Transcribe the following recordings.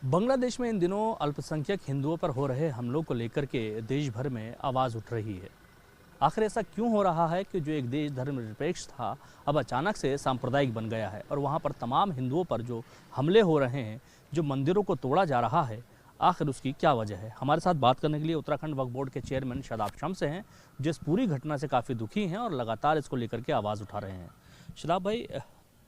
बांग्लादेश में इन दिनों अल्पसंख्यक हिंदुओं पर हो रहे हमलों को लेकर के देश भर में आवाज़ उठ रही है। आखिर ऐसा क्यों हो रहा है कि जो एक देश धर्मनिरपेक्ष था अब अचानक से सांप्रदायिक बन गया है और वहाँ पर तमाम हिंदुओं पर जो हमले हो रहे हैं, जो मंदिरों को तोड़ा जा रहा है, आखिर उसकी क्या वजह है? हमारे साथ बात करने के लिए उत्तराखंड वक्फ बोर्ड के चेयरमैन शादाब शम्स हैं, जो इस पूरी घटना से काफ़ी दुखी हैं और लगातार इसको लेकर के आवाज़ उठा रहे हैं। शादाब भाई,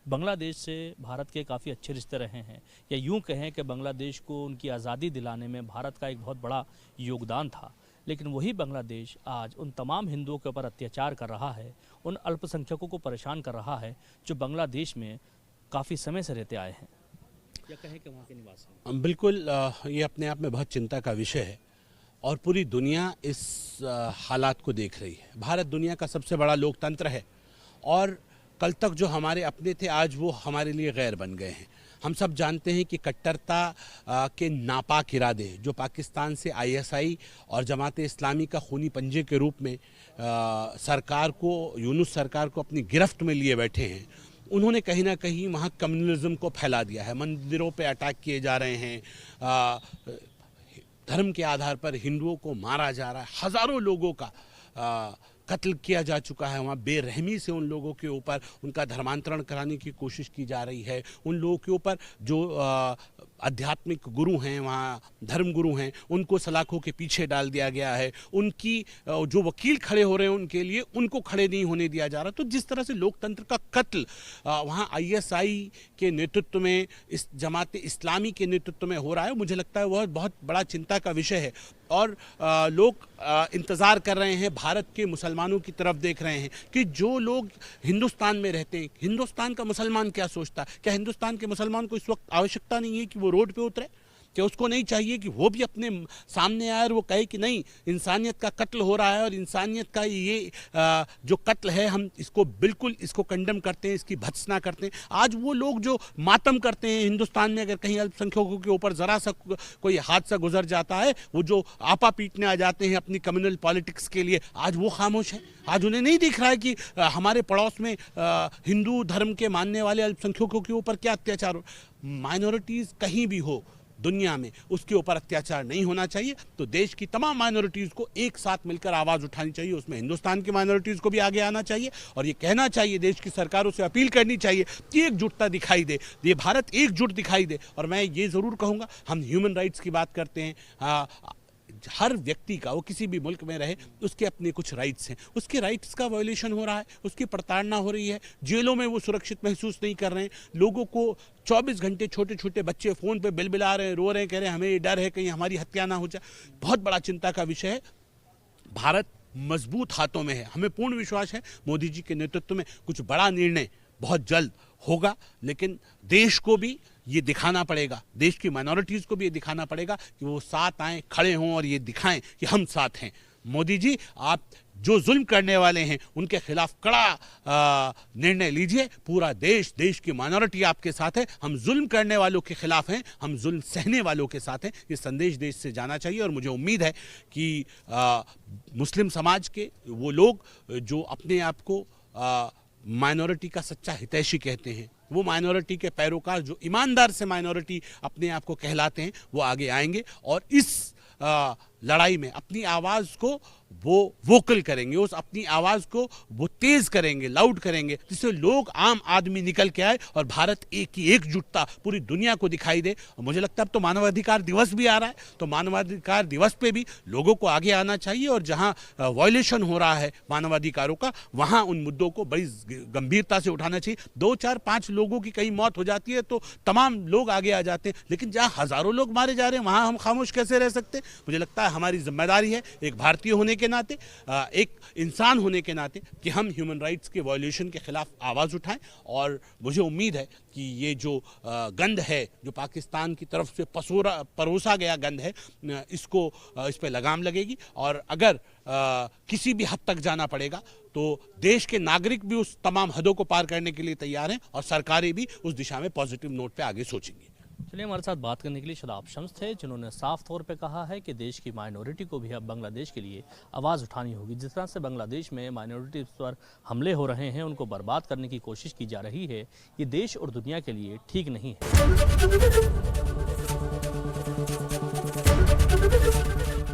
बांग्लादेश से भारत के काफ़ी अच्छे रिश्ते रहे हैं, या यूं कहें कि बांग्लादेश को उनकी आज़ादी दिलाने में भारत का एक बहुत बड़ा योगदान था, लेकिन वही बांग्लादेश आज उन तमाम हिंदुओं के ऊपर अत्याचार कर रहा है, उन अल्पसंख्यकों को परेशान कर रहा है जो बांग्लादेश में काफ़ी समय से रहते आए हैं, या कहें कि वहाँ के निवासी हैं। बिल्कुल, ये अपने आप में बहुत चिंता का विषय है और पूरी दुनिया इस हालात को देख रही है। भारत दुनिया का सबसे बड़ा लोकतंत्र है और कल तक जो हमारे अपने थे आज वो हमारे लिए गैर बन गए हैं। हम सब जानते हैं कि कट्टरता के नापाक इरादे जो पाकिस्तान से आईएसआई और जमात इस्लामी का खूनी पंजे के रूप में सरकार को, यूनुस सरकार को अपनी गिरफ्त में लिए बैठे हैं, उन्होंने कहीं ना कहीं वहाँ कम्युनलिज्म को फैला दिया है। मंदिरों पे अटैक किए जा रहे हैं, धर्म के आधार पर हिंदुओं को मारा जा रहा है, हज़ारों लोगों का कत्ल किया जा चुका है। वहाँ बेरहमी से उन लोगों के ऊपर उनका धर्मांतरण कराने की कोशिश की जा रही है। उन लोगों के ऊपर जो आध्यात्मिक गुरु हैं, वहाँ धर्म गुरु हैं, उनको सलाखों के पीछे डाल दिया गया है। उनकी जो वकील खड़े हो रहे हैं उनके लिए, उनको खड़े नहीं होने दिया जा रहा। तो जिस तरह से लोकतंत्र का कत्ल वहाँ आईएसआई के नेतृत्व में, इस जमात इस्लामी के नेतृत्व में हो रहा है, मुझे लगता है वह बहुत बड़ा चिंता का विषय है। और लोग इंतज़ार कर रहे हैं, भारत के मुसलमानों की तरफ देख रहे हैं कि जो लोग हिंदुस्तान में रहते हैं, हिंदुस्तान का मुसलमान क्या सोचता है। क्या हिंदुस्तान के मुसलमान को इस वक्त आवश्यकता नहीं है कि वो रोड पे उतरे? कि उसको नहीं चाहिए कि वो भी अपने सामने आए और वो कहे कि नहीं, इंसानियत का कत्ल हो रहा है और इंसानियत का ये जो कत्ल है, हम इसको बिल्कुल इसको कंडम करते हैं, इसकी भत्सना करते हैं। आज वो लोग जो मातम करते हैं हिंदुस्तान में, अगर कहीं अल्पसंख्यकों के ऊपर ज़रा सा कोई हादसा गुजर जाता है, वो जो आपा पीटने आ जाते हैं अपनी कम्युनल पॉलिटिक्स के लिए, आज वो खामोश है। आज उन्हें नहीं दिख रहा है कि हमारे पड़ोस में हिंदू धर्म के मानने वाले अल्पसंख्यकों के ऊपर क्या अत्याचार हो। माइनॉरिटीज़ कहीं भी हो दुनिया में, उसके ऊपर अत्याचार नहीं होना चाहिए। तो देश की तमाम माइनॉरिटीज़ को एक साथ मिलकर आवाज़ उठानी चाहिए। उसमें हिंदुस्तान की माइनॉरिटीज़ को भी आगे आना चाहिए और ये कहना चाहिए, देश की सरकारों से अपील करनी चाहिए कि एकजुटता दिखाई दे, ये भारत एकजुट दिखाई दे। और मैं ये ज़रूर कहूँगा, हम ह्यूमन राइट्स की बात करते हैं, हर व्यक्ति का, वो किसी भी मुल्क में रहे, उसके अपने कुछ राइट्स हैं, उसके राइट्स का वायलेशन हो रहा है, उसकी प्रताड़ना हो रही है। जेलों में वो सुरक्षित महसूस नहीं कर रहे हैं। लोगों को 24 घंटे छोटे छोटे बच्चे फ़ोन पे बिलबिला रहे हैं, रो रहे हैं, कह रहे हैं हमें ये डर है कहीं हमारी हत्या ना हो जाए। बहुत बड़ा चिंता का विषय है। भारत मजबूत हाथों में है। हमें पूर्ण विश्वास है मोदी जी के नेतृत्व में कुछ बड़ा निर्णय बहुत जल्द होगा, लेकिन देश को भी ये दिखाना पड़ेगा, देश की माइनॉरिटीज़ को भी ये दिखाना पड़ेगा कि वो साथ आएँ, खड़े हों और ये दिखाएं कि हम साथ हैं। मोदी जी, आप जो जुल्म करने वाले हैं उनके खिलाफ कड़ा निर्णय लीजिए। पूरा देश, देश की माइनॉरिटी आपके साथ है। हम जुल्म करने वालों के खिलाफ हैं, हम जुल्म सहने वालों के साथ हैं। ये संदेश देश से जाना चाहिए और मुझे उम्मीद है कि मुस्लिम समाज के वो लोग जो अपने आप को माइनॉरिटी का सच्चा हितैषी कहते हैं, वो माइनॉरिटी के पैरोकार जो ईमानदार से माइनॉरिटी अपने आप को कहलाते हैं, वो आगे आएंगे और इस लड़ाई में अपनी आवाज़ को वो वोकल करेंगे, उस अपनी आवाज़ को वो तेज़ करेंगे, लाउड करेंगे, जिससे लोग, आम आदमी निकल के आए और भारत की एकजुटता पूरी दुनिया को दिखाई दे। और मुझे लगता है अब तो मानवाधिकार दिवस भी आ रहा है, तो मानवाधिकार दिवस पे भी लोगों को आगे आना चाहिए और जहां वायलेशन हो रहा है मानवाधिकारों का, वहां उन मुद्दों को बड़ी गंभीरता से उठाना चाहिए। 2, 4, 5 लोगों की कहीं मौत हो जाती है तो तमाम लोग आगे आ जाते हैं, लेकिन जहाँ हज़ारों लोग मारे जा रहे हैं वहाँ हम खामोश कैसे रह सकते हैं? मुझे लगता है हमारी जिम्मेदारी है, एक भारतीय होने के नाते, एक इंसान होने के नाते, कि हम ह्यूमन राइट्स के वायलेशन के खिलाफ आवाज़ उठाएं। और मुझे उम्मीद है कि ये जो गंध है, जो पाकिस्तान की तरफ से परोसा गया गंध है, इसको इस पे लगाम लगेगी। और अगर किसी भी हद तक जाना पड़ेगा तो देश के नागरिक भी उस तमाम हदों को पार करने के लिए तैयार हैं और सरकारें भी उस दिशा में पॉजिटिव नोट पे आगे सोचेंगी। चलिए, हमारे साथ बात करने के लिए शादाब शम्स थे, जिन्होंने साफ तौर पे कहा है कि देश की माइनॉरिटी को भी अब बांग्लादेश के लिए आवाज़ उठानी होगी। जिस तरह से बांग्लादेश में माइनॉरिटी पर हमले हो रहे हैं, उनको बर्बाद करने की कोशिश की जा रही है, ये देश और दुनिया के लिए ठीक नहीं है।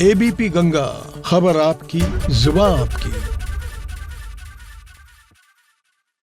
एबीपी गंगा, खबर आपकी, जुबान आपकी।